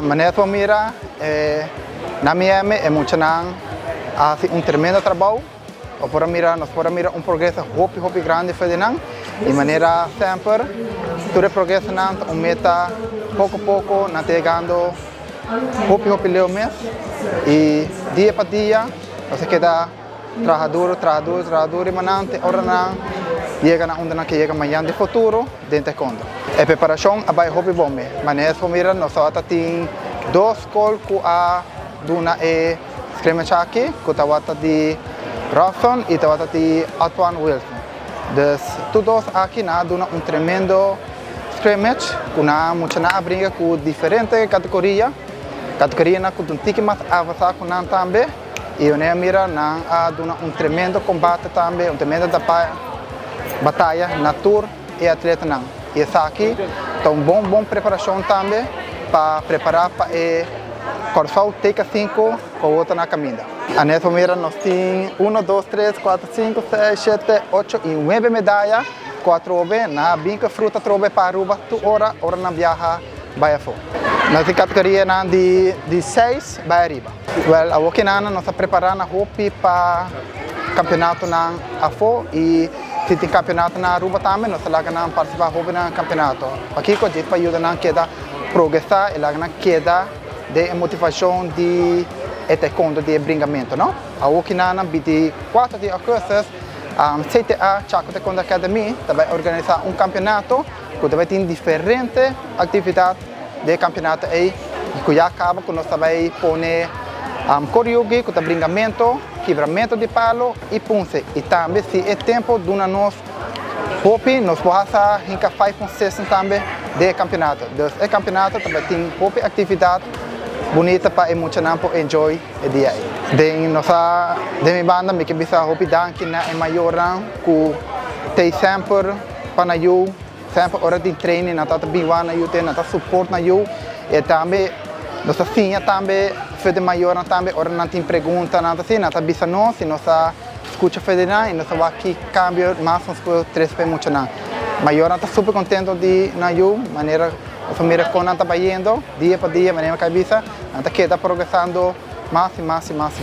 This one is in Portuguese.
Maneira mira, na minha é muito hace tremendo trabalho. Nós podemos mirar progresso muito grande fazendo e maneira sempre todo progresso não meta pouco a pouco na chegando muito leu mês e dia para dia você queda trabalhador e manante ora não chega na onde não chega amanhã de futuro dentro de conta. A preparação vai muito bom, mas nessa mira nós só tem dois escolas que a duna é scrimmage aqui, que está de Rawson e está de Antoine Wilson. Dus todos aqui na duna tremendo scrimmage, que na muita na brinca com diferentes categorias na que um tique mais avançado com nós também e eu mira na duna tremendo combate também, tremendo batalha na tour e atleta não. E essa aqui está bom preparação também para preparar para Corsal Teca 5 com outra na caminho. A nessa mira nós temos 1, 2, 3, 4, 5, 6, 7, 8 e 9 medalhas, 4 OB na binca fruta trobe para Aruba, tu hora na viaja vai a fora. Nós temos categoria de 6 vai arriba. A Wokinana nós estamos preparando a roupa para campeonato na AFO e se tem campeonato na Aruba também, nós estamos participar no campeonato. Aqui com a gente para ajudar a queda progressar e a queda de motivação de taekwondo de bringamento, não? A Wokinana, 24 de agosto, a CTA Chaco Taekwondo Academy vai organizar campeonato que vai ter diferentes atividades de campeonato aí, que já acaba que nós vamos pôr coreogi, que é bringamento, quebramento de palo e punce. E também, se é tempo de nós hopi, nós vamos fazer 5 sessões também de campeonato. Então, o campeonato também tem hopi atividade bonita para emocionar para enjoy o dia. De minha banda, me que bisa hopi danke na maioran que tem sempre para eu, sempre hora de treino, na tata biwana eu tem, na tata suporte na eu e também nós assim também de maior também ora não tem pergunta nada assim, nada bisa nós, se nós escuta federal e nós vai aqui cambio mais uns 3 para emocionar. Maior está super contente de na eu, maneira a família com nós está indo dia para dia, maneira que bisa, nós queda progressando mais e mais.